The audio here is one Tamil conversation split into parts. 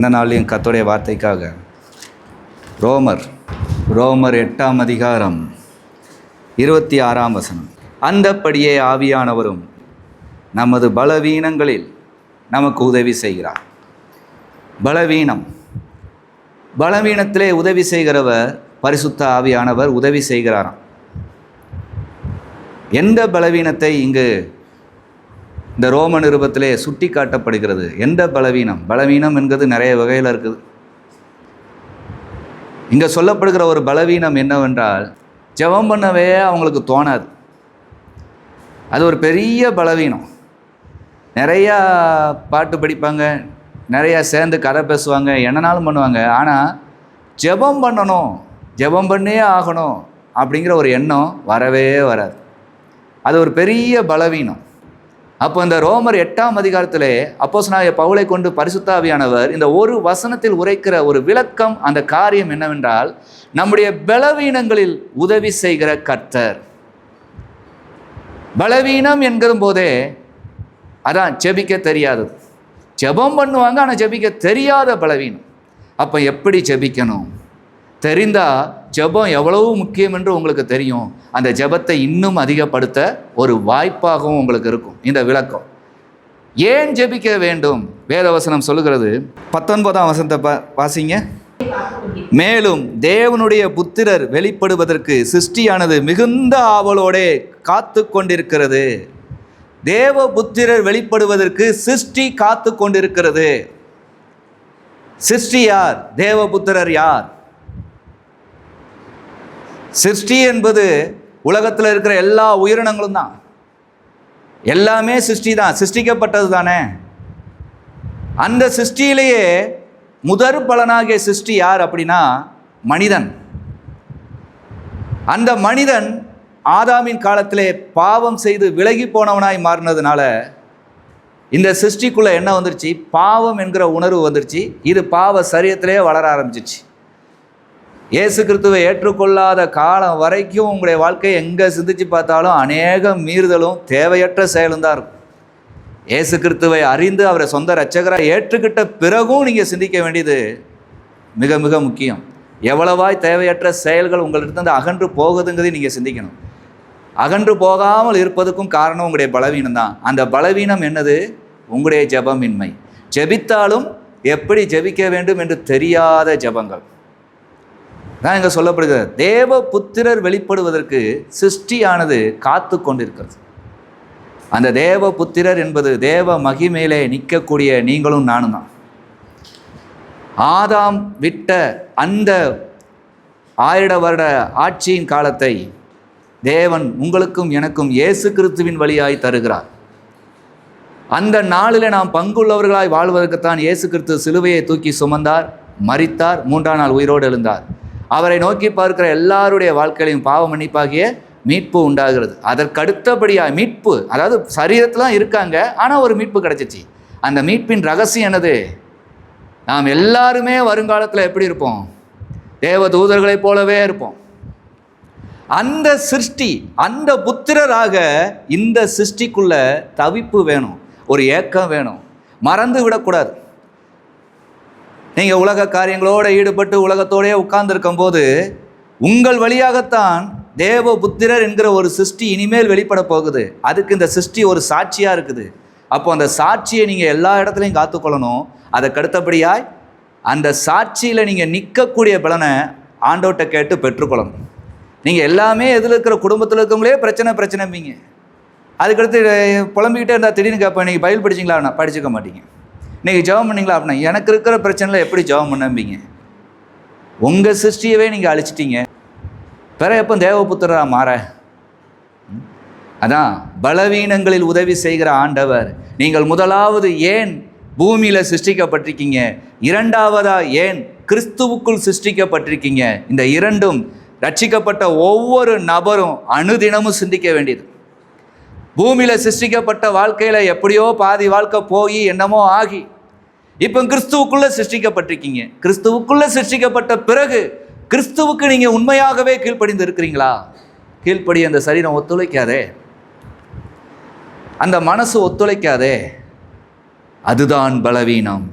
இந்த நாளையும் கர்த்தருடைய வார்த்தைக்காக ரோமர் 8ஆம் அதிகாரம் 26ஆம் வசனம். அந்தப்படியே ஆவியானவரும் நமது பலவீனங்களில் நமக்கு உதவி செய்கிறார். பலவீனத்திலே உதவி செய்கிறவர் பரிசுத்த ஆவியானவர் உதவி செய்கிறாராம். எந்த பலவீனத்தை இங்கு இந்த ரோம நிருபத்திலே சுட்டி காட்டப்படுகிறது? எந்த பலவீனம் என்கிறது நிறைய வகையில் இருக்குது. இங்கே சொல்லப்படுகிற ஒரு பலவீனம் என்னவென்றால், ஜெபம் பண்ணவே அவங்களுக்கு தோணாது. அது ஒரு பெரிய பலவீனம். நிறையா பாட்டு படிப்பாங்க, நிறையா சேர்ந்து கதை பேசுவாங்க, என்னனாலும் பண்ணுவாங்க. ஆனால் ஜெபம் பண்ணணும், ஜெபம் பண்ணே ஆகணும் அப்படிங்கிற ஒரு எண்ணம் வரவே வராது. அது ஒரு பெரிய பலவீனம். அப்போ இந்த ரோமர் 8ஆம் அதிகாரத்திலே அப்போஸ்தலனாகிய பவுலை கொண்டு பரிசுத்த ஆவியானவர் இந்த ஒரு வசனத்தில் உரைக்கிற ஒரு விளக்கம், அந்த காரியம் என்னவென்றால், நம்முடைய பலவீனங்களில் உதவி செய்கிற கர்த்தர். பலவீனம் என்கிற போதே அதான் ஜெபிக்க தெரியாதது. ஜெபம் பண்ணுவாங்க, ஆனால் ஜெபிக்க தெரியாத பலவீனம். அப்போ எப்படி ஜெபிக்கணும் தெரிந்தால் ஜெபம் எவ்வளவு முக்கியம் என்று உங்களுக்கு தெரியும். அந்த ஜெபத்தை இன்னும் அதிகப்படுத்த ஒரு வாய்ப்பாகவும் உங்களுக்கு இருக்கும் இந்த விளக்கம். ஏன் ஜெபிக்க வேண்டும்? வேதவசனம் சொல்லுகிறது. 19ஆம் வசனத்தை வாசிங்க. மேலும் தேவனுடைய புத்திரர் வெளிப்படுவதற்கு சிருஷ்டியானது மிகுந்த ஆவலோடே காத்து கொண்டிருக்கிறது. தேவ புத்திரர் வெளிப்படுவதற்கு சிருஷ்டி காத்து கொண்டிருக்கிறது. சிருஷ்டி யார்? தேவபுத்திரர் யார்? சிருஷ்டி என்பது உலகத்தில் இருக்கிற எல்லா உயிரினங்களும் தான். எல்லாமே சிருஷ்டி தான், சிருஷ்டிக்கப்பட்டது தானே. அந்த சிருஷ்டியிலேயே முதற் பலனாகிய சிருஷ்டி யார் அப்படின்னா மனிதன். அந்த மனிதன் ஆதாமின் காலத்திலே பாவம் செய்து விலகி போனவனாய் மாறினதுனால இந்த சிருஷ்டிக்குள்ளே என்ன வந்துருச்சு? பாவம் என்கிற உணர்வு வந்துருச்சு. இது பாவ சரீரத்திலே வளர ஆரம்பிச்சிச்சு. இயேசு கிறிஸ்துவை ஏற்றுக்கொள்ளாத காலம் வரைக்கும் உங்களுடைய வாழ்க்கையை எங்கே சிந்திச்சு பார்த்தாலும் அநேக மீறுதலும் தேவையற்ற செயலும் தான் இருக்கும். இயேசு கிறிஸ்துவை அறிந்து அவரை சொந்த இரட்சகராக ஏற்றுக்கிட்ட பிறகும் நீங்கள் சிந்திக்க வேண்டியது மிக மிக முக்கியம். எவ்வளவாய் தேவையற்ற செயல்கள் உங்களிடத்து அகன்று போகுதுங்கிறதையும் நீங்கள் சிந்திக்கணும். அகன்று போகாமல் இருப்பதுக்கும் காரணம் உங்களுடைய பலவீனம் தான். அந்த பலவீனம் என்னது? உங்களுடைய ஜெபமின்மை. ஜெபித்தாலும் எப்படி ஜெபிக்க வேண்டும் என்று தெரியாத ஜெபங்கள் தான் இங்கே சொல்லப்படுகிறது. தேவ புத்திரர் வெளிப்படுவதற்கு சிருஷ்டியானது காத்து கொண்டிருக்கிறது. அந்த தேவ புத்திரர் என்பது தேவ மகிமையிலே நிற்கக்கூடிய நீங்களும் நானும் தான். ஆதாம் விட்ட அந்த 1000 வருட ஆட்சியின் காலத்தை தேவன் உங்களுக்கும் எனக்கும் இயேசு கிறிஸ்துவின் வழியாய் தருகிறார். அந்த நாளில் நாம் பங்குள்ளவர்களாய் வாழ்வதற்குத்தான் இயேசு கிறிஸ்து சிலுவையை தூக்கி சுமந்தார், மரித்தார், 3ஆம் நாள் உயிரோடு எழுந்தார். அவரை நோக்கி பார்க்கிற எல்லாருடைய வாழ்க்கையிலையும் பாவ மன்னிப்பாகிய மீட்பு உண்டாகிறது. அதற்கடுத்தபடியாக மீட்பு, அதாவது சரீரத்திலாம் இருக்காங்க, ஆனால் ஒரு மீட்பு கிடைச்சிச்சு. அந்த மீட்பின் ரகசியம் என்னது? நாம் எல்லாருமே வருங்காலத்தில் எப்படி இருப்போம்? தேவ தூதர்களைப் போலவே இருப்போம். அந்த சிருஷ்டி, அந்த புத்திரராக இந்த சிருஷ்டிக்குள்ள தவிப்பு வேணும், ஒரு ஏக்கம் வேணும். மறந்து விடக்கூடாது. நீங்கள் உலக காரியங்களோடு ஈடுபட்டு உலகத்தோடே உட்கார்ந்துருக்கும் போது உங்கள் வழியாகத்தான் தேவ புத்திரர் என்கிற ஒரு சிருஷ்டி இனிமேல் வெளிப்பட போகுது. அதுக்கு இந்த சிருஷ்டி ஒரு சாட்சியாக இருக்குது. அப்போ அந்த சாட்சியை நீங்கள் எல்லா இடத்துலையும் காத்துக்கொள்ளணும். அதற்கடுத்தபடியாய் அந்த சாட்சியில் நீங்கள் நிற்கக்கூடிய பலனை ஆண்டவர்கிட்ட கேட்டு பெற்றுக்கொள்ளணும். நீங்கள் எல்லாமே எதில் இருக்கிற குடும்பத்தில் இருக்கவங்களே பிரச்சனைப்பீங்க. அதுக்கடுத்து புலம்பிக்கிட்டே இருந்தால் திடீர்னு கேட்பேன், நீங்கள் பைபிள் படிச்சிங்களா? நான் படிச்சுக்க மாட்டீங்க. நீங்கள் ஜெபம் பண்ணிங்களா? அப்படின்னா எனக்கு இருக்கிற பிரச்சனையில் எப்படி ஜெபம் பண்ணம்பீங்க? உங்கள் சிருஷ்டியவே நீங்கள் அழிச்சிட்டீங்க. பிற எப்போ தேவபுத்திரராக மாற? அதான் பலவீனங்களில் உதவி செய்கிற ஆண்டவர். நீங்கள் முதலாவது ஏன் பூமியில் சிருஷ்டிக்கப்பட்டிருக்கீங்க? இரண்டாவதாக ஏன் கிறிஸ்துவுக்குள் சிருஷ்டிக்கப்பட்டிருக்கீங்க? இந்த இரண்டும் ரட்சிக்கப்பட்ட ஒவ்வொரு நபரும் அனுதினமும் சிந்திக்க வேண்டியது. பூமியில் சிருஷ்டிக்கப்பட்ட வாழ்க்கையில் எப்படியோ பாதி வாழ்க்கை போய் என்னமோ ஆகி இப்போ கிறிஸ்துவுக்குள்ளே சிருஷ்டிக்கப்பட்டிருக்கீங்க. கிறிஸ்துவுக்குள்ளே சிருஷ்டிக்கப்பட்ட பிறகு கிறிஸ்துவுக்கு நீங்கள் உண்மையாகவே கீழ்ப்படிந்து இருக்கிறீங்களா? கீழ்ப்படி அந்த சரீரம் ஒத்துழைக்காதே, அந்த மனசு ஒத்துழைக்காதே. அதுதான் பலவீனம்.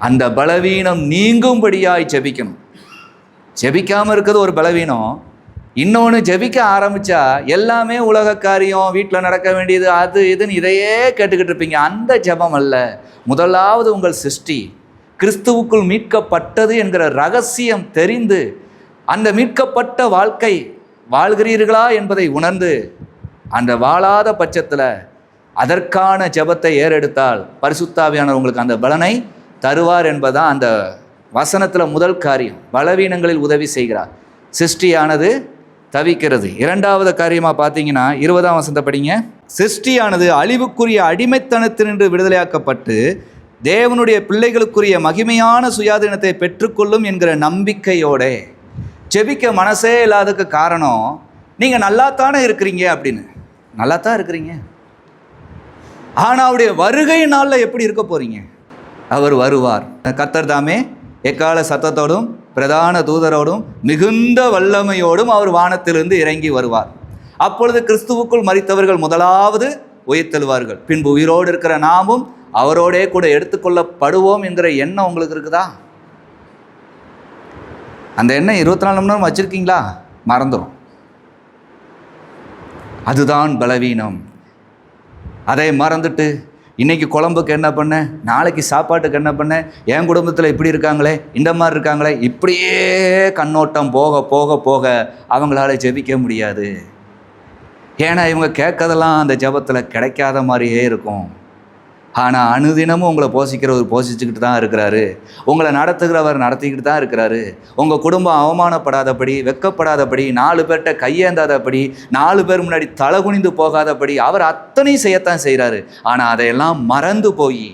அந்த பலவீனம் நீங்கும்படியாய் ஜெபிக்கணும். ஜெபிக்காமல் இருக்கிறது ஒரு பலவீனம். இன்னொன்று, ஜெபிக்க ஆரம்பித்தா எல்லாமே உலக காரியம், வீட்டில் நடக்க வேண்டியது, அது இதுன்னு இதையே கேட்டுக்கிட்டு இருப்பீங்க. அந்த ஜெபம் அல்ல. முதலாவது உங்கள் சிருஷ்டி கிறிஸ்துவுக்குள் மீட்கப்பட்டது என்கிற ரகசியம் தெரிந்து அந்த மீட்கப்பட்ட வாழ்க்கை வாழ்கிறீர்களா என்பதை உணர்ந்து அந்த வாழாத பட்சத்தில் அதற்கான ஜெபத்தை ஏறெடுத்தால் பரிசுத்த ஆவியானவர் உங்களுக்கு அந்த பலனை தருவார் என்பதுதான் அந்த வசனத்தில் முதல் காரியம். பலவீனங்களில் உதவி செய்கிறார். சிருஷ்டியானது தவிக்கிறது. இரண்டாவது காரியமாக பார்த்தீங்கன்னா 20ஆம் வசனத்தை படிங்க. சிருஷ்டியானது அழிவுக்குரிய அடிமைத்தனத்தினின்று விடுதலையாக்கப்பட்டு தேவனுடைய பிள்ளைகளுக்குரிய மகிமையான சுயாதீனத்தை பெற்றுக்கொள்ளும் என்கிற நம்பிக்கையோட ஜெபிக்க மனசே இல்லாததுக்கு காரணம், நீங்கள் நல்லாத்தானே இருக்கிறீங்க அப்படின்னு. நல்லா தான் இருக்கிறீங்க, ஆனால் அவருடைய வருகை நாளில் எப்படி இருக்க போகிறீங்க? அவர் வருவார். கர்த்தர் தாமே எக்கால சத்தத்தோடும் பிரதான தூதரோடும் மிகுந்த வல்லமையோடும் அவர் வானத்திலிருந்து இறங்கி வருவார். அப்பொழுது கிறிஸ்துவுக்குள் மரித்தவர்கள் முதலாவது உயிர்த்தெழுவார்கள். பின்பு உயிரோடு இருக்கிற நாமும் அவரோடே கூட எடுத்துக்கொள்ளப்படுவோம் என்கிற எண்ணம் உங்களுக்கு இருக்குதா? அந்த எண்ணம் 24 மணி நேரம் வச்சுருக்கீங்களா? மறந்துடும். அதுதான் பலவீனம். அதை மறந்துட்டு இன்றைக்கி குழம்புக்கு என்ன பண்ண, நாளைக்கு சாப்பாட்டுக்கு என்ன பண்ண, என் குடும்பத்தில் இப்படி இருக்காங்களே, இந்த மாதிரி இருக்காங்களே, இப்படியே கண்ணோட்டம் போக போக போக அவங்களால ஜெபிக்க முடியாது. ஏன்னா இவங்க கேட்கறதெல்லாம் அந்த ஜெபத்தில் கிடைக்காத மாதிரியே இருக்கும். ஆனால் அனுதினமும் உங்களை போஷிக்கிறவர் போஷிச்சுக்கிட்டு தான் இருக்கிறாரு. உங்களை நடத்துகிறவர் நடத்திக்கிட்டு தான் இருக்கிறாரு. உங்கள் குடும்பம் அவமானப்படாதபடி, வெக்கப்படாதபடி, 4 பேர்கிட்ட கையேந்தாதபடி, 4 பேர் முன்னாடி தலகுனிந்து போகாதபடி அவர் அத்தனையும் செய்யத்தான் செய்கிறாரு. ஆனால் அதையெல்லாம் மறந்து போய்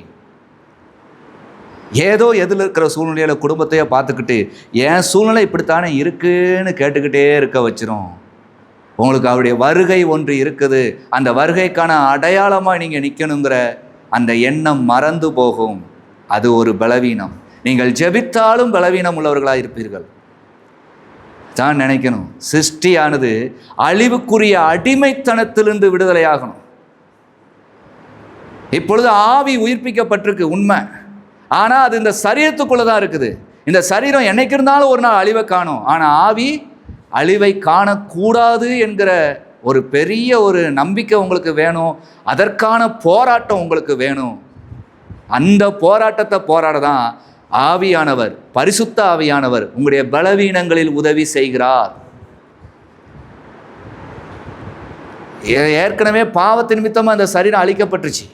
ஏதோ எதில் இருக்கிற சூழ்நிலையில் குடும்பத்தையே பார்த்துக்கிட்டு என் சூழ்நிலை இப்படித்தானே இருக்குன்னு கேட்டுக்கிட்டே இருக்க வச்சிரும். உங்களுக்கு அவருடைய வருகை ஒன்று இருக்குது. அந்த வருகைக்கான அடையாளமாக நீங்கள் நிற்கணுங்கிற அந்த எண்ணம் மறந்து போகும். அது ஒரு பலவீனம். நீங்கள் ஜெபித்தாலும் பலவீனம் உள்ளவர்களாக இருப்பீர்கள் தான் நினைக்கணும். சிருஷ்டியானது அழிவுக்குரிய அடிமைத்தனத்திலிருந்து விடுதலையாகணும். இப்பொழுது ஆவி உயிர்ப்பிக்கப்பட்டிருக்கு உண்மை, ஆனால் அது இந்த சரீரத்துக்குள்ளே தான் இருக்குது. இந்த சரீரம் என்னைக்கு இருந்தாலும் ஒரு நாள் அழிவை காணும். ஆனால் ஆவி அழிவை காணக்கூடாது என்கிற ஒரு பெரிய ஒரு நம்பிக்கை உங்களுக்கு வேணும். அதற்கான போராட்டம் உங்களுக்கு வேணும். அந்த போராட்டத்தை போராட தான் ஆவியானவர், பரிசுத்த ஆவியானவர் உங்களுடைய பலவீனங்களில் உதவி செய்கிறார். ஏற்கனவே பாவத்தின் நிமித்தமாக அந்த சரீரம் அழிக்கப்பட்டுருச்சு.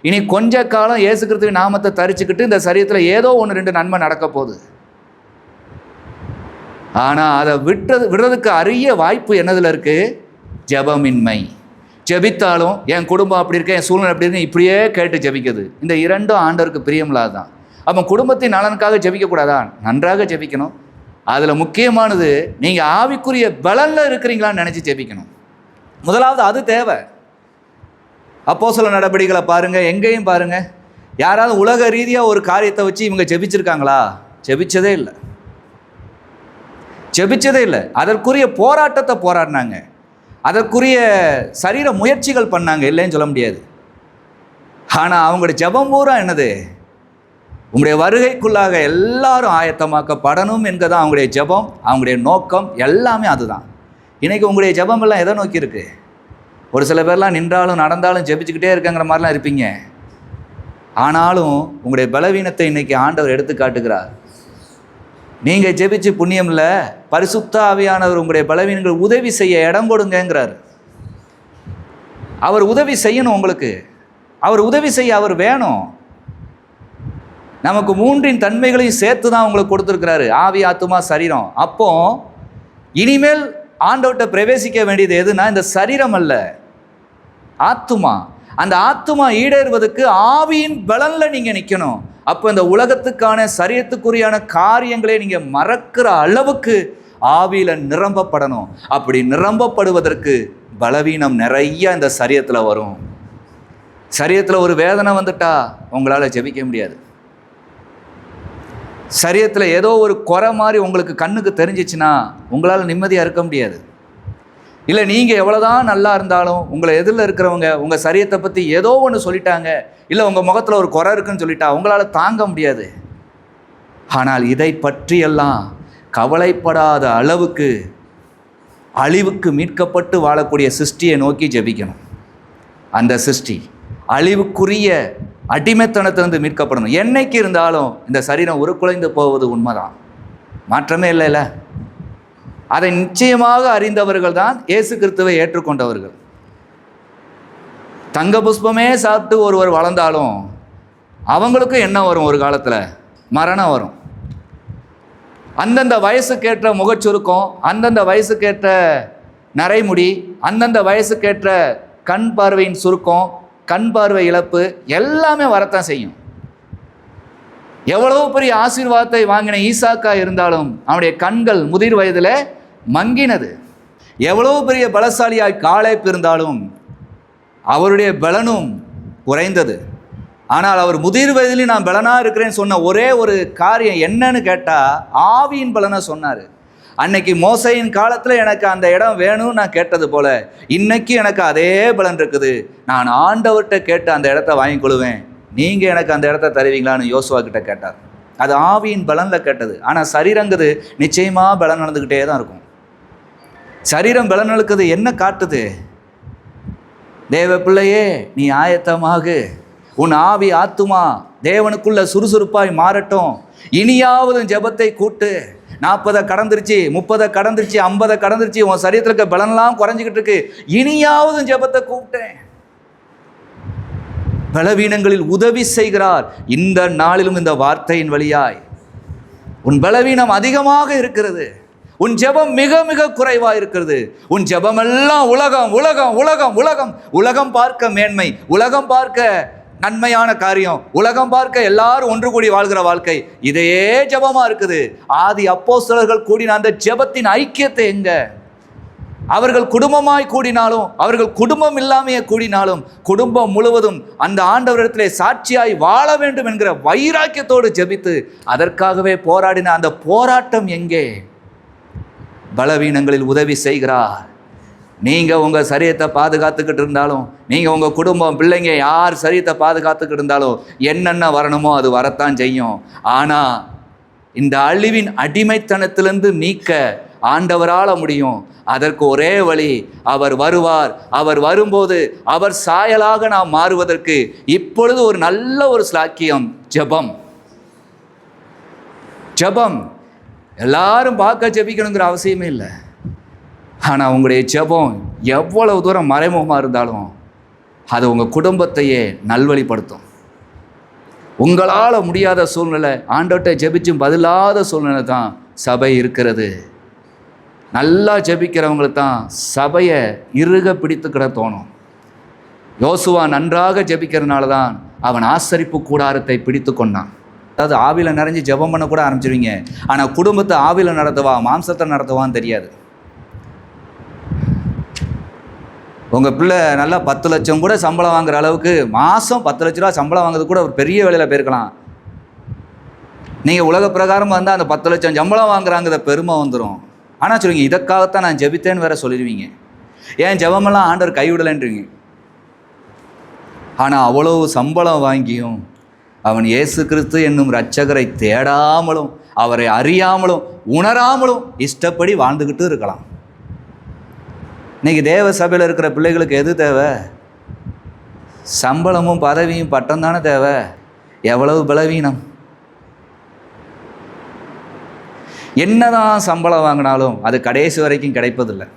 இனி கொஞ்ச காலம் இயேசு கிறிஸ்துவின் நாமத்தை தரிச்சுக்கிட்டு இந்த சரீரத்தில் ஏதோ 1-2 நன்மை நடக்க போகுது. ஆனால் அதை விடுறதுக்கு அரிய வாய்ப்பு என்னதில் இருக்குது? ஜெபமின்மை. ஜெபித்தாலும் என் குடும்பம் அப்படி இருக்கு, என் சூழ்நிலை அப்படி இருக்கு, இப்படியே கேட்டு ஜெபிக்குது. இந்த 2ம் ஆண்டவருக்கு பிரியமில்லாதான். அப்போ குடும்பத்தின் நலனுக்காக ஜெபிக்கக்கூடாதா? நன்றாக ஜெபிக்கணும். அதில் முக்கியமானது நீங்கள் ஆவிக்குரிய பலனில் இருக்கிறீங்களான்னு நினச்சி ஜெபிக்கணும். முதலாவது அது தேவை. அப்போஸ்தலர் நடபடிகளை பாருங்கள், எங்கேயும் பாருங்கள், யாராவது உலக ரீதியாக ஒரு காரியத்தை வச்சு இவங்க ஜெபிச்சிருக்காங்களா? ஜெபிச்சதே இல்லை, ஜெபிச்சதே இல்லை. அதற்குரிய போராட்டத்தை போராடினாங்க, அதற்குரிய சரீர முயற்சிகள் பண்ணாங்க, இல்லைன்னு சொல்ல முடியாது. ஆனால் அவங்களுடைய ஜெபம் பூரா என்னது? உங்களுடைய வருகைக்குள்ளாக எல்லாரும் ஆயத்தமாக்கப்படணும் என்கிறதான் அவங்களுடைய ஜெபம், அவங்களுடைய நோக்கம் எல்லாமே அதுதான். இன்றைக்கி உங்களுடைய ஜெபம் எல்லாம் எதை நோக்கி இருக்குது? ஒரு சில பேர்லாம் நின்றாலும் நடந்தாலும் ஜெபிச்சுக்கிட்டே இருக்காங்கிற மாதிரிலாம் இருப்பீங்க. ஆனாலும் உங்களுடைய பலவீனத்தை இன்றைக்கி ஆண்டவர் எடுத்து காட்டுகிறார். நீங்கள் ஜெபிச்சு புண்ணியம் இல்லை, பரிசுத்த ஆவியானவர் உங்களுடைய பலவீனங்கள் உதவி செய்ய இடம் கொடுங்கிறார். அவர் உதவி செய்யணும் உங்களுக்கு. அவர் உதவி செய்ய அவர் வேணும். நமக்கு 3 தன்மைகளையும் சேர்த்து தான் உங்களுக்கு கொடுத்துருக்கிறாரு, ஆவி, ஆத்துமா, சரீரம். அப்போ இனிமேல் ஆண்டவர்கிட்ட பிரவேசிக்க வேண்டியது எதுனா இந்த சரீரம் அல்ல, ஆத்துமா. அந்த ஆத்துமா ஈடேறுவதற்கு ஆவியின் பலனில் நீங்கள் நிற்கணும். அப்போ இந்த உலகத்துக்கான சரீரத்துக்குரியான காரியங்களை நீங்கள் மறக்கிற அளவுக்கு ஆவியில் நிரம்பப்படணும். அப்படி நிரம்பப்படுவதற்கு பலவீனம் நிறைய இந்த சரீரத்தில் வரும். சரீரத்தில் ஒரு வேதனை வந்துட்டா உங்களால் ஜெபிக்க முடியாது. சரீரத்தில் ஏதோ ஒரு குறை மாதிரி உங்களுக்கு கண்ணுக்கு தெரிஞ்சிச்சுன்னா உங்களால் நிம்மதியாக இருக்க முடியாது. இல்லை நீங்கள் எவ்வளோதான் நல்லா இருந்தாலும் உங்களை எதிரில் இருக்கிறவங்க உங்கள் சரீரத்தை பற்றி ஏதோ ஒன்று சொல்லிட்டாங்க, இல்லை உங்கள் முகத்தில் ஒரு குறை இருக்குன்னு சொல்லிட்டா உங்களால் தாங்க முடியாது. ஆனால் இதை பற்றியெல்லாம் கவலைப்படாத அளவுக்கு அழிவுக்கு மீட்கப்பட்டு வாழக்கூடிய சிருஷ்டியை நோக்கி ஜெபிக்கணும். அந்த சிருஷ்டி அழிவுக்குரிய அடிமைத்தனத்திலிருந்து மீட்கப்படணும். என்னைக்கு இருந்தாலும் இந்த சரீரம் உருக்குலைந்து போவது உண்மைதான், மாற்றமே இல்லைல்ல. அதை நிச்சயமாக அறிந்தவர்கள் தான் இயேசு கிறிஸ்துவை ஏற்றுக்கொண்டவர்கள். தங்க புஷ்பமே சாப்பிட்டு ஒருவர் வளர்ந்தாலும் அவங்களுக்கும் என்ன வரும்? ஒரு காலத்தில் மரணம் வரும். அந்தந்த வயசுக்கேற்ற முகச்சுருக்கம், அந்தந்த வயசுக்கேற்ற நரைமுடி, அந்தந்த வயசுக்கேற்ற கண் பார்வையின் சுருக்கம், கண் பார்வை இழப்பு எல்லாமே வரத்தான் செய்யும். எவ்வளவு பெரிய ஆசீர்வாதத்தை வாங்கின ஈசாக்கா இருந்தாலும் அவனுடைய கண்கள் முதிர் வயதில் மங்கினது. எவ்வளவு பெரிய பலசாலியாய் காலேப் இருந்தாலும் அவருடைய பலனும் குறைந்தது. ஆனால் அவர் முதிர் வயதில் நான் பலனாக இருக்கிறேன்னு சொன்ன ஒரே ஒரு காரியம் என்னன்னு கேட்டால் ஆவியின் பலனை சொன்னார். அன்னைக்கு மோசையின் காலத்தில் எனக்கு அந்த இடம் வேணும்னு நான் கேட்டது போல இன்னைக்கு எனக்கு அதே பலன் இருக்குது. நான் ஆண்டவர்கிட்ட கேட்டு அந்த இடத்த வாங்கி கொள்வேன், நீங்கள் எனக்கு அந்த இடத்த தருவீங்களான்னு யோசுவா கிட்ட கேட்டார். அது ஆவியின் பலனில் கேட்டது. ஆனால் சரீரங்குது நிச்சயமாக பலன் நடந்துக்கிட்டே தான் இருக்கும். சரீரம் பலன் நடக்குது என்ன காட்டுது? தேவ பிள்ளையே, நீ ஆயத்தமாக, உன் ஆவி ஆத்துமா தேவனுக்குள்ள சுறுசுறுப்பாய் மாறட்டும். இனியாவது ஜெபத்தை கூட்டு. 40 கடந்துருச்சு, 30 கடந்துருச்சு, 50 கடந்துருச்சு, உன் சரீரத்தில் இருக்க பலன்லாம் குறைஞ்சிக்கிட்டு இருக்கு. இனியாவது ஜெபத்தை கூப்பிட்டேன். பலவீனங்களில் உதவி செய்கிறார். இந்த நாளிலும் இந்த வார்த்தையின் வழியாய் உன் பலவீனம் அதிகமாக இருக்கிறது, உன் ஜெபம் மிக மிக குறைவாக இருக்கிறது. உன் ஜெபமெல்லாம் உலகம் உலகம் உலகம் உலகம் உலகம் பார்க்க மேன்மை, உலகம் பார்க்க நன்மையான காரியம், உலகம் பார்க்க எல்லாரும் ஒன்று கூடி வாழ்கிற வாழ்க்கை, இதையே ஜெபமா இருக்குது. ஆதி அப்போஸ்தலர்கள் கூடின அந்த ஜெபத்தின் ஐக்கியத்தை எங்க? அவர்கள் குடும்பமாய் கூடினாலும், அவர்கள் குடும்பம் இல்லாமையே கூடினாலும், குடும்பம் முழுவதும் அந்த ஆண்டவரிடத்திலே சாட்சியாய் வாழ வேண்டும் என்கிற வைராக்கியத்தோடு ஜெபித்து அதற்காகவே போராடின அந்த போராட்டம் எங்கே? பலவீனங்களில் உதவி செய்கிறார். நீங்கள் உங்கள் சரீரத்தை பாதுகாத்துக்கிட்டு இருந்தாலும், நீங்கள் உங்கள் குடும்பம் பிள்ளைங்க யார் சரீரத்தை பாதுகாத்துக்கிட்டு இருந்தாலும் என்னென்ன வரணுமோ அது வரத்தான் செய்யும். ஆனால் இந்த அழிவின் அடிமைத்தனத்திலிருந்து நீக்க ஆண்டவரால் முடியும். அதற்கு ஒரே வழி, அவர் வருவார். அவர் வரும்போது அவர் சாயலாக நாம் மாறுவதற்கு இப்பொழுது ஒரு நல்ல ஒரு ஸ்லாக்கியம், ஜெபம். ஜெபம் எல்லாரும் பார்க்க ஜெபிக்கணுங்கிற அவசியமே இல்லை. ஆனால் உங்களுடைய ஜெபம் எவ்வளவு தூரம் மறைமுகமாக இருந்தாலும் அது உங்கள் குடும்பத்தையே நல்வழிப்படுத்தும். உங்களால் முடியாத சூழ்நிலை, ஆண்டவர்கிட்ட ஜெபிச்சும் பதிலாத சூழ்நிலை தான் சபை இருக்கிறது. நல்லா ஜெபிக்கிறவங்களுக்கு தான் சபையை இறுக பிடித்துக்கிட தோணும். யோசுவா நன்றாக ஜெபிக்கிறதுனால தான் அவன் ஆசரிப்பு கூடாரத்தை பிடித்து கொண்டான். அதாவது ஆவியில் நிறைஞ்சு ஜெபம் பண்ண கூட ஆரம்பிச்சிருவீங்க, ஆனால் குடும்பத்தை ஆவியில் நடத்துவா மாம்சத்தை நடத்துவான்னு தெரியாது. உங்கள் பிள்ளை நல்லா 10 லட்சம் கூட சம்பளம் வாங்குற அளவுக்கு மாதம் 10 லட்ச ரூபா சம்பளம் வாங்குறது கூட ஒரு பெரிய வேலையில் போயிருக்கலாம். நீங்கள் உலக பிரகாரம் வந்தால் அந்த 10 லட்சம் சம்பளம் வாங்குறாங்கிற பெருமை வந்துடும். ஆனால் சொல்லுவீங்க, இதற்காகத்தான் நான் ஜெபித்தேன்னு வேற சொல்லிடுவீங்க. ஏன் ஜெபமெல்லாம் ஆண்டவர் கைவிடலைன்றீங்க. ஆனால் அவ்வளவு சம்பளம் வாங்கியும் அவன் இயேசு கிறிஸ்து என்னும் இரட்சகரை தேடாமலும் அவரை அறியாமலும் உணராமலும் இஷ்டப்படி வாழ்ந்துக்கிட்டு இருக்கலாம். இன்னைக்கு தேவ சபையில் இருக்கிற பிள்ளைகளுக்கு எது தேவை? சம்பளமும் பதவியும் பட்டம் தானே தேவை. எவ்வளவு பலவீனம்! என்னதான் சம்பளம் வாங்கினாலும் அது கடைசி வரைக்கும் கிடைப்பதில்லை.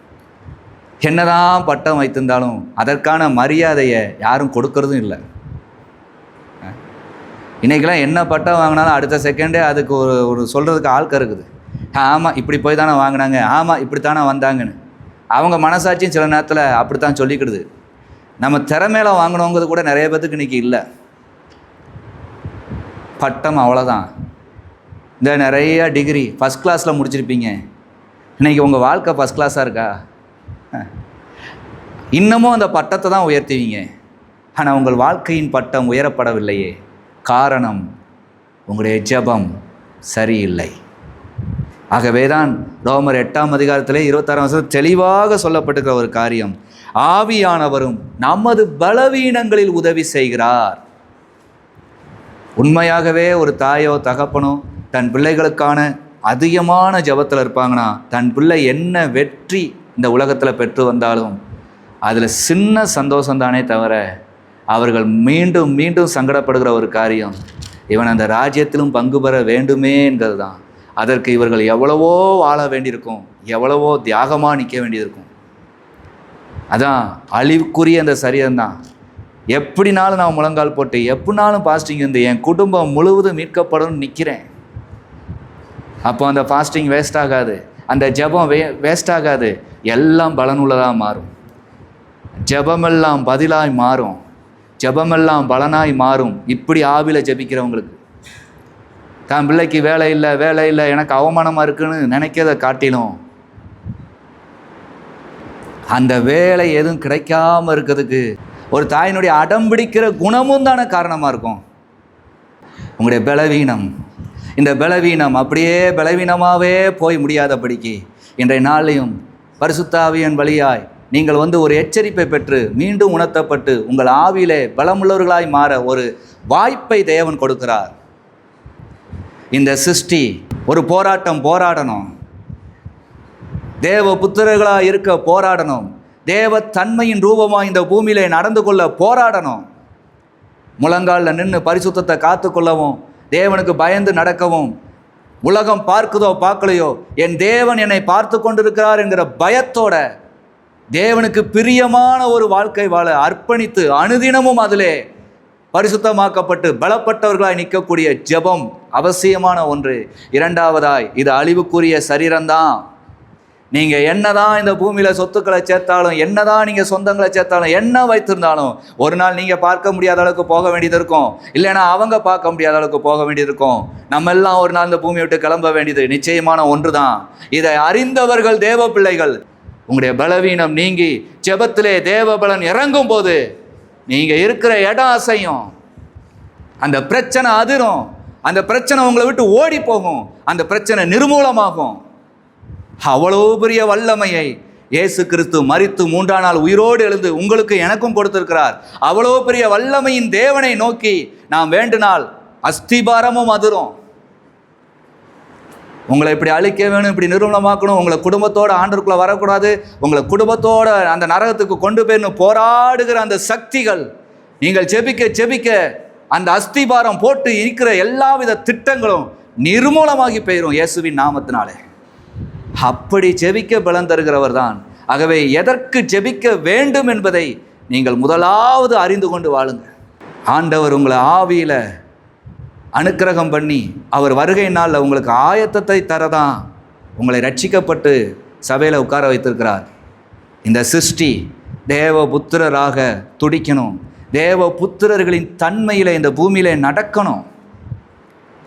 என்னதான் பட்டம் வைத்திருந்தாலும் அதற்கான மரியாதையை யாரும் கொடுக்கறதும் இல்லை. இன்றைக்கெல்லாம் என்ன பட்டம் வாங்கினாலும் அடுத்த செகண்டே அதுக்கு ஒரு சொல்கிறதுக்கு ஆட்கள் இருக்குது. ஆமாம் இப்படி போய் தானே வாங்கினாங்க, ஆமாம் இப்படி தானே வந்தாங்கன்னு. அவங்க மனசாட்சியும் சில நேரத்தில் அப்படித்தான் சொல்லிக்கிடுது. நம்ம திறமையில வாங்கினவங்கிறது கூட நிறைய பேத்துக்கு இன்றைக்கி இல்லை. பட்டம் அவ்வளோதான். இந்த நிறைய டிகிரி ஃபஸ்ட் கிளாஸில் முடிச்சிருப்பீங்க, இன்றைக்கி உங்கள் வாழ்க்கை ஃபஸ்ட் கிளாஸாக இருக்கா? இன்னமும் அந்த பட்டத்தை தான் உயர்த்துவீங்க. ஆனால் உங்கள் வாழ்க்கையின் பட்டம் உயரப்படவில்லையே. காரணம் உங்களுடைய ஜெபம் சரியில்லை. ஆகவே தான் ரோமர் 8ஆம் அதிகாரத்திலே 26ஆம் வசனம் தெளிவாக சொல்லப்பட்டிருக்கிற ஒரு காரியம், ஆவியானவரும் நமது பலவீனங்களில் உதவி செய்கிறார். உண்மையாகவே ஒரு தாயோ தகப்பனோ தன் பிள்ளைகளுக்கான அதிகமான ஜெபத்தில் இருப்பாங்கன்னா, தன் பிள்ளை என்ன வெற்றி இந்த உலகத்தில் பெற்று வந்தாலும் அதில் சின்ன சந்தோஷம்தானே தவிர அவர்கள் மீண்டும் மீண்டும் சங்கடப்படுகிற ஒரு காரியம், இவன் அந்த ராஜ்யத்திலும் பங்கு பெற வேண்டுமே என்பது தான். அதற்கு இவர்கள் எவ்வளவோ வாழ வேண்டியிருக்கும், எவ்வளவோ தியாகமாக நிற்க வேண்டியிருக்கும். அதான் அழிவுக்குரிய அந்த சரீரம்தான். எப்படினாலும் நான் முழங்கால் போட்டு எப்படினாலும் ஃபாஸ்டிங் இருந்து என் குடும்பம் முழுவதும் மீட்கப்படும் நிற்கிறேன். அப்போ அந்த ஃபாஸ்டிங் வேஸ்ட் ஆகாது, அந்த ஜெபம் வேஸ்ட் ஆகாது, எல்லாம் பலனுள்ளதாக மாறும். ஜெபமெல்லாம் பதிலாய் மாறும், ஜெபமெல்லாம் பலனாய் மாறும். இப்படி ஆவியில் ஜெபிக்கிறவங்களுக்கு தான் பிள்ளைக்கு வேலை இல்லை எனக்கு அவமானமாக இருக்குன்னு நினைக்கிறத காட்டிலும் அந்த வேலை எதுவும் கிடைக்காம இருக்கிறதுக்கு ஒரு தாயினுடைய அடம்பிடிக்கிற குணமும் தானே காரணமாக இருக்கும். உங்களுடைய பலவீனம், இந்த பலவீனம் அப்படியே பலவீனமாகவே போய் முடியாதபடிக்கு இன்றைய நாளையும் பரிசுத்த ஆவியின் வழியாய் நீங்கள் ஒரு எச்சரிப்பை பெற்று மீண்டும் உணர்த்தப்பட்டு உங்கள் ஆவியிலே பலமுள்ளவர்களாய் மாற ஒரு வாய்ப்பை தேவன் கொடுக்கிறார். இந்த சிருஷ்டி ஒரு போராடணும், தேவ புத்திரர்களாக இருக்க போராடணும், தேவ தன்மையின் ரூபமாக இந்த பூமியிலே நடந்து கொள்ள போராடணும். முழங்காலில் நின்று பரிசுத்தத்தை காத்து கொள்ளவும், தேவனுக்கு பயந்து நடக்கவும், உலகம் பார்க்குதோ பார்க்கலையோ என் தேவன் என்னை பார்த்து கொண்டிருக்கிறார் என்கிற பயத்தோட தேவனுக்கு பிரியமான ஒரு வாழ்க்கை வாழ அர்ப்பணித்து அனுதினமும் அதிலே பரிசுத்தமாக்கப்பட்டு பலப்பட்டவர்களாய் நிற்கக்கூடிய ஜெபம் அவசியமான ஒன்று. இரண்டாவதாய், இது அழிவுக்குரிய சரீரம்தான். நீங்கள் என்னதான் இந்த பூமியில் சொத்துக்களை சேர்த்தாலும், என்னதான் நீங்கள் சொந்தங்களை சேர்த்தாலும், என்ன வைத்திருந்தாலும் ஒரு நாள் நீங்கள் பார்க்க முடியாத அளவுக்கு போக வேண்டியது இருக்கும், இல்லைன்னா அவங்க பார்க்க முடியாத அளவுக்கு போக வேண்டியது இருக்கும். நம்ம எல்லாம் ஒரு நாள் இந்த பூமியை விட்டு கிளம்ப வேண்டியது நிச்சயமான ஒன்று தான். இதை அறிந்தவர்கள் தேவ பிள்ளைகள். உங்களுடைய பலவீனம் நீங்கி ஜெபத்திலே தேவ பலன் இறங்கும் போது நீங்கள் இருக்கிற இடம் அசையும், அந்த பிரச்சனை அதிரும், அந்த பிரச்சனை உங்களை விட்டு ஓடி போகும், அந்த பிரச்சனை நிர்மூலமாகும். அவ்வளோ பெரிய வல்லமையை இயேசு கிறிஸ்து மரித்து 3ஆம் நாள் உயிரோடு எழுந்து உங்களுக்கு எனக்கும் கொடுத்திருக்கிறார். அவ்வளோ பெரிய வல்லமையின் தேவனை நோக்கி நாம் வேண்டினால் அஸ்திபாரமும் அதிரும். உங்களை இப்படி அழிக்க வேணும், இப்படி நிர்மூலமாக்கணும், உங்களை குடும்பத்தோடு ஆண்டருக்குள்ளே வரக்கூடாது, உங்களை குடும்பத்தோடு அந்த நரகத்துக்கு கொண்டு போயிடணும் போராடுகிற அந்த சக்திகள், நீங்கள் ஜெபிக்க அந்த அஸ்திபாரம் போட்டு இருக்கிற எல்லாவித திட்டங்களும் நிர்மூலமாகி போயிடும் இயேசுவின் நாமத்தினாலே. அப்படி ஜெபிக்க பலன் தருகிறவர் தான். ஆகவே எதற்கு ஜெபிக்க வேண்டும் என்பதை நீங்கள் முதலாவது அறிந்து கொண்டு வாழுங்க. ஆண்டவர் உங்களை ஆவியில் அனுக்கிரகம் பண்ணி அவர் வருகை நாளில் உங்களுக்கு ஆயத்தத்தை தரதான் உங்களை ரட்சிக்கப்பட்டு சபையில் உட்கார வைத்திருக்கிறார். இந்த சிருஷ்டி தேவ புத்திரராக துடிக்கணும், தேவ புத்திரர்களின் தன்மையில் இந்த பூமியிலே நடக்கணும்.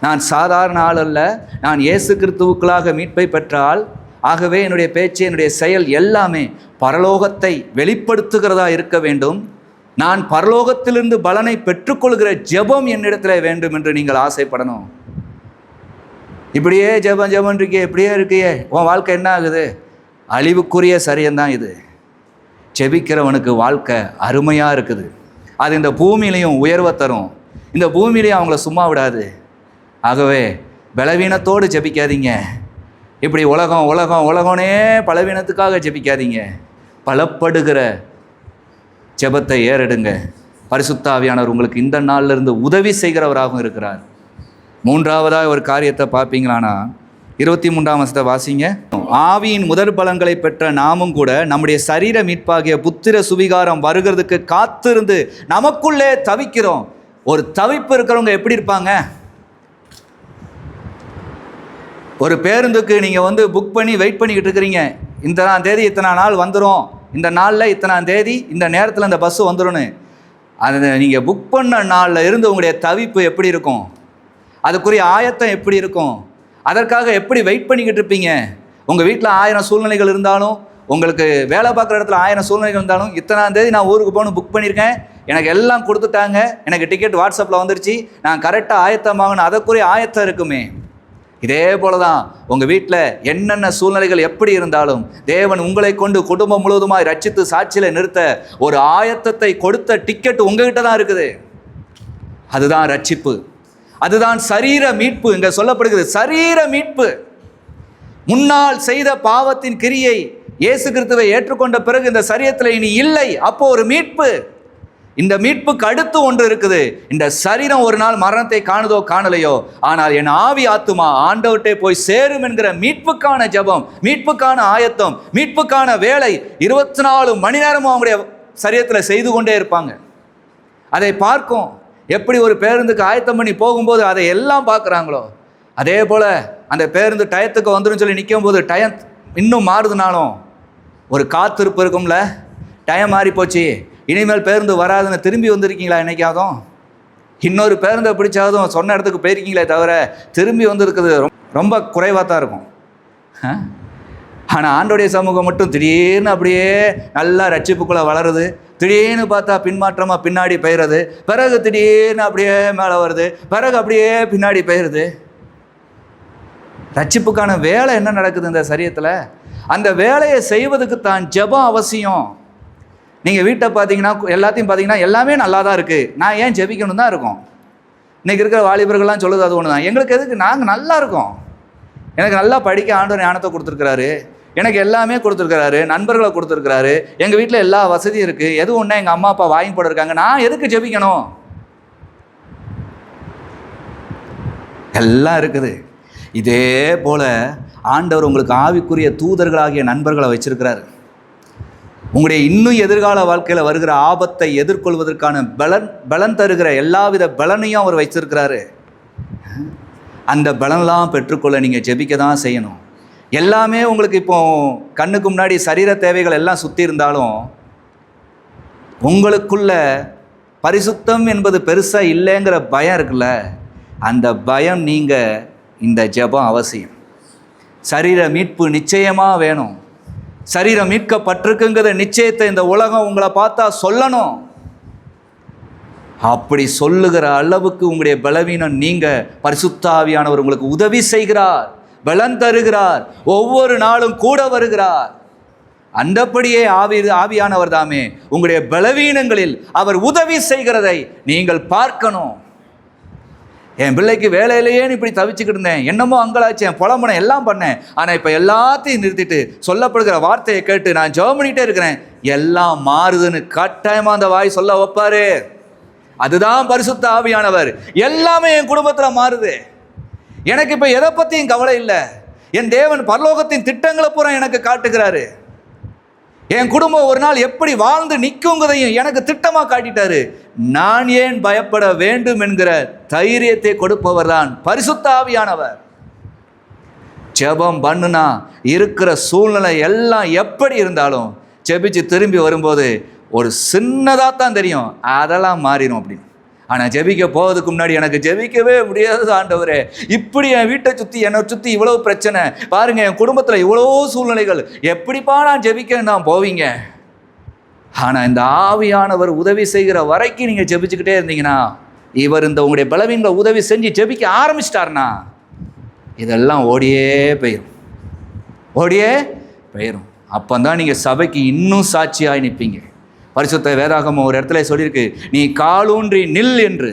நான் சாதாரண ஆள் அல்ல, நான் இயேசு கிறிஸ்துவுக்குள்ளாக மீட்பை பெற்றால், ஆகவே என்னுடைய பேச்சு என்னுடைய செயல் எல்லாமே பரலோகத்தை வெளிப்படுத்துகிறதா இருக்க வேண்டும். நான் பரலோகத்திலிருந்து பலனை பெற்றுக்கொள்கிற ஜெபம் என்னிடத்தில் வேண்டும் என்று நீங்கள் ஆசைப்படணும். இப்படியே ஜெபம் இருக்கியே, இப்படியே இருக்கியே, உன் வாழ்க்கை என்ன ஆகுது? அழிவுக்குரிய சரியம்தான் இது. ஜெபிக்கிறவனுக்கு வாழ்க்கை அருமையாக இருக்குது. அது இந்த பூமியிலையும் உயர்வை தரும், இந்த பூமியிலையும் அவங்கள சும்மா விடாது. ஆகவே பலவீனத்தோடு ஜெபிக்காதீங்க. இப்படி உலகம்னே பலவீனத்துக்காக ஜெபிக்காதீங்க. பலப்படுகிற ஜெபத்தை ஏறெடுங்க. பரிசுத்த ஆவியானவர் உங்களுக்கு இந்த நாளிலிருந்து உதவி செய்கிறவராகவும் இருக்கிறார். மூன்றாவதாக ஒரு காரியத்தை பார்ப்பீங்களானா 23ஆம் வசனத்தை வாசிங்க. ஆவியின் முதற் பலன்களை பெற்ற நாமும் கூட நம்முடைய சரீர மீட்பாகிய புத்திர சுவிகாரம் வருகிறதுக்கு காத்திருந்து நமக்குள்ளே தவிக்கிறோம். ஒரு தவிப்பு இருக்கிறவங்க எப்படி இருப்பாங்க? ஒரு பேருந்துக்கு நீங்கள் புக் பண்ணி வெயிட் பண்ணிக்கிட்டு இருக்கிறீங்க. இத்தனாம் தேதி இத்தனை நாள் வந்துடும், இந்த நாளில் இத்தனாம் தேதி இந்த நேரத்தில் இந்த பஸ்ஸு வந்துடும்னு. அது நீங்கள் புக் பண்ண நாளில் இருந்து உங்களுடைய தவிப்பு எப்படி இருக்கும்? அதுக்குரிய ஆயத்தம் எப்படி இருக்கும்? அதற்காக எப்படி வெயிட் பண்ணிக்கிட்டு இருப்பீங்க? உங்கள் வீட்டில் 1000 சூழ்நிலைகள் இருந்தாலும், உங்களுக்கு வேலை பார்க்குற இடத்துல 1000 சூழ்நிலைகள் இருந்தாலும், இத்தனாம் தேதி நான் ஊருக்கு போகணும், புக் பண்ணியிருக்கேன், எனக்கு எல்லாம் கொடுத்துட்டாங்க, எனக்கு டிக்கெட் வாட்ஸ்அப்பில் வந்துருச்சு, நான் கரெக்டாக ஆயத்தமாகணும், அதற்குரிய ஆயத்தம் இருக்குமே. இதே போல தான் உங்கள் வீட்டில் என்னென்ன சூழ்நிலைகள் எப்படி இருந்தாலும் தேவன் உங்களை கொண்டு குடும்பம் முழுவதுமாய் ரட்சித்து சாட்சியில் நிறுத்த ஒரு ஆயத்தத்தை கொடுத்த டிக்கெட் உங்ககிட்ட தான் இருக்குது. அதுதான் ரட்சிப்பு. அதுதான் சரீர மீட்பு. இங்க சொல்லப்படுகிறது சரீர மீட்பு. முன்னால் செய்த பாவத்தின் கிரியை இயேசு கிறிஸ்துவை ஏற்றுக்கொண்ட பிறகு இந்த சரீரத்தில் இனி இல்லை. அப்போ ஒரு மீட்பு. இந்த மீட்புக்கு அடுத்து ஒன்று இருக்குது. இந்த சரீரம் ஒரு நாள் மரணத்தை காணுதோ காணலையோ, ஆனால் என் ஆவி ஆத்துமா ஆண்டவர்கிட்ட போய் சேரும் என்கிற மீட்புக்கான ஜெபம், மீட்புக்கான ஆயத்தம், மீட்புக்கான வேலை 24 மணி நேரமும் அவங்களுடைய சரீரத்தில் செய்து கொண்டே இருப்பாங்க. அதை பார்க்கும். எப்படி ஒரு பேருந்துக்கு ஆயத்தம் பண்ணி போகும்போது அதை எல்லாம் பார்க்குறாங்களோ, அதே போல் அந்த பேருந்து டயத்துக்கு வந்துடும் சொல்லி நிற்கும் போது டயம் இன்னும் மாறுதுனாலும் ஒரு காத்திருப்பு இருக்கும்ல. டயம் மாறி போச்சு, இனிமேல் பேருந்து வராதுன்னு திரும்பி வந்திருக்கீங்களா? என்னைக்காவதும் இன்னொரு பேருந்தை பிடிச்சாவதும் சொன்ன இடத்துக்கு போயிருக்கீங்களே தவிர திரும்பி வந்திருக்குது ரொம்ப குறைவாக தான் இருக்கும். ஆனால் ஆண்டோடைய சமூகம் மட்டும் திடீர்னு அப்படியே நல்லா ரட்சிப்புக்குள்ளே வளருது. திடீர்னு பார்த்தா பின்மாற்றமாக பின்னாடி பெயருது. பிறகு திடீர்னு அப்படியே மேலே வருது. பிறகு அப்படியே பின்னாடி பெயருது. ரட்சிப்புக்கான வேலை என்ன நடக்குது இந்த சரீரத்தில்? அந்த வேலையை செய்வதுக்கு தான் ஜெபம் அவசியம். நீங்கள் வீட்டை பார்த்தீங்கன்னா எல்லாத்தையும் பார்த்தீங்கன்னா எல்லாமே நல்லா தான் இருக்குது. நான் ஏன் ஜெபிக்கணும் தான் இருக்கும். இன்றைக்கி இருக்கிற வாலிபர்கள்லாம் சொல்லுது அது ஒன்று தான். எங்களுக்கு எதுக்கு? நாங்கள் நல்லா இருக்கோம். எனக்கு நல்லா படிக்க ஆண்டவர் ஞானத்தை கொடுத்துருக்கிறாரு, எனக்கு எல்லாமே கொடுத்துருக்கிறாரு, நண்பர்களை கொடுத்துருக்கிறாரு, எங்கள் வீட்டில் எல்லா வசதியும் இருக்குது, எது ஒன்றா எங்கள் அம்மா அப்பா வாங்கி போட்டிருக்காங்க, நான் எதுக்கு ஜெபிக்கணும்? எல்லாம் இருக்குது. இதே போல் ஆண்டவர் உங்களுக்கு ஆவிக்குரிய தூதர்களாகிய நண்பர்களை வச்சிருக்கிறாரு. உங்களுடைய இன்னும் எதிர்கால வாழ்க்கையில் வருகிற ஆபத்தை எதிர்கொள்வதற்கான பலன் தருகிற எல்லாவித பலனையும் அவர் வச்சிருக்கிறாரு. அந்த பலன்லாம் பெற்றுக்கொள்ள நீங்கள் ஜெபிக்க தான் செய்யணும். எல்லாமே உங்களுக்கு இப்போ கண்ணுக்கு முன்னாடி சரீர தேவைகள் எல்லாம் சுற்றி இருந்தாலும் உங்களுக்குள்ள பரிசுத்தம் என்பது பெருசாக இல்லைங்கிற பயம் இருக்குல்ல, அந்த பயம் நீங்கள் இந்த ஜெபம் அவசியம். சரீர மீட்பு நிச்சயமாக வேணும். சரீரம் மீட்கப்பட்டிருக்குங்கிற நிச்சயத்தை இந்த உலகம் உங்களை பார்த்தா சொல்லணும். அப்படி சொல்லுகிற அளவுக்கு உங்களுடைய பலவீனம் நீங்க பரிசுத்த ஆவியானவர் உங்களுக்கு உதவி செய்கிறார், பலன் தருகிறார், ஒவ்வொரு நாளும் கூட வருகிறார். அந்தபடியே ஆவியானவர் தாமே உங்களுடைய பலவீனங்களில் அவர் உதவி செய்கிறதை நீங்கள் பார்க்கணும். என் பிள்ளைக்கு வேலையிலேன்னு இப்படி தவிச்சுக்கிட்டு இருந்தேன், என்னமோ அங்கலாச்சேன், புலம்புனேன், எல்லாம் பண்ணேன். ஆனால் இப்போ எல்லாத்தையும் நிறுத்திட்டு சொல்லப்படுகிற வார்த்தையை கேட்டு நான் ஜெபம் பண்ணிகிட்டே இருக்கிறேன், எல்லாம் மாறுதுன்னு கட்டாயமாக அந்த வாய் சொல்ல வைப்பாரு. அதுதான் பரிசுத்த ஆவியானவர். எல்லாமே என் குடும்பத்தில் மாறுது. எனக்கு இப்போ எதை பற்றியும் கவலை இல்லை. என் தேவன் பரலோகத்தின் திட்டங்களை பூரா எனக்கு காட்டுகிறாரு. என் குடும்பம் ஒரு நாள் எப்படி வாழ்ந்து நிற்குங்கிறதையும் எனக்கு திட்டமாக காட்டிட்டாரு. நான் ஏன் பயப்பட வேண்டும் என்கிற தைரியத்தை கொடுப்பவர் தான் பரிசுத்த ஆவியானவர். ஜெபம் பண்ணுனா இருக்கிற சூழ்நிலை எல்லாம் எப்படி இருந்தாலும் ஜெபிச்சு திரும்பி வரும்போது ஒரு சின்னதாக தான் தெரியும், அதெல்லாம் மாறிடும் அப்படின்னு. ஆனால் ஜெபிக்க போவதுக்கு முன்னாடி எனக்கு ஜெபிக்கவே முடியாது ஆண்டவரே, இப்படி என் வீட்டை சுற்றி என்னை சுற்றி இவ்வளோ பிரச்சனை பாருங்கள், என் குடும்பத்தில் இவ்வளோ சூழ்நிலைகள், எப்படிப்பா நான் ஜெபிக்க நான் போவீங்க. ஆனால் இந்த ஆவியானவர் உதவி செய்கிற வரைக்கும் நீங்கள் ஜெபிச்சுக்கிட்டே இருந்தீங்கன்னா, இவர் இந்த உங்களுடைய பலவீனங்களை உதவி செஞ்சு ஜெபிக்க ஆரம்பிச்சிட்டாருன்னா இதெல்லாம் ஓடியே போயிடும். அப்போ தான் நீங்கள் சபைக்கு இன்னும் சாட்சியாய் நிற்பீங்க. பரிசுத்த வேதாகமம் ஒரு இடத்துல சொல்லியிருக்கு, நீ காலூன்றி நில் என்று.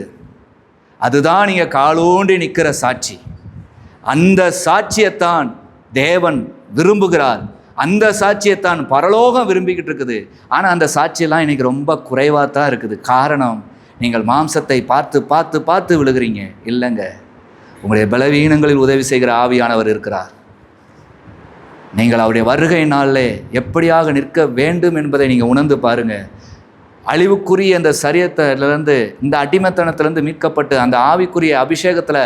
அதுதான் நீங்கள் காலூன்றி நிற்கிற சாட்சி. அந்த சாட்சியத்தான் தேவன் விரும்புகிறார். அந்த சாட்சியத்தான் பரலோகம் விரும்பிக்கிட்டு இருக்குது. ஆனால் அந்த சாட்சியெல்லாம் இன்றைக்கி ரொம்ப குறைவாக தான் இருக்குது. காரணம், நீங்கள் மாம்சத்தை பார்த்து விழுகிறீங்க. இல்லைங்க, உங்களுடைய பலவீனங்களில் உதவி செய்கிற ஆவியானவர் இருக்கிறார். நீங்கள் அவருடைய வருகை நாளில் எப்படியாக நிற்க வேண்டும் என்பதை நீங்கள் உணர்ந்து பாருங்கள். அழிவுக்குரிய அந்த சரீரத்திலிருந்து, இந்த அடிமைத்தனத்திலேருந்து மீட்கப்பட்டு அந்த ஆவிக்குரிய அபிஷேகத்தில்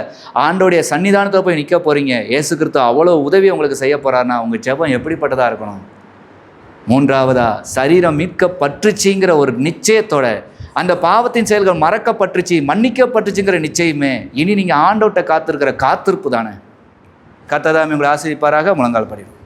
ஆண்டோடைய சன்னிதானத்தில் போய் நிற்க போகிறீங்க. இயேசு கிறிஸ்து அவ்வளோ உதவி உங்களுக்கு செய்ய போகிறாருன்னா உங்கள் ஜெபம் எப்படிப்பட்டதாக இருக்கணும்? மூன்றாவதா, சரீரம் மீட்கப்பட்டுச்சிங்கிற ஒரு நிச்சயத்தோட, அந்த பாவத்தின் செயல்கள் மறக்கப்பட்டுச்சு, மன்னிக்கப்பட்டுச்சுங்கிற நிச்சயமே இனி நீங்கள் ஆண்டோட்ட காத்திருக்கிற காத்திருப்பு தானே. கர்த்தர் தாமே உங்களை ஆசீர்வதிப்பாராக. முழங்கால் படிடும்.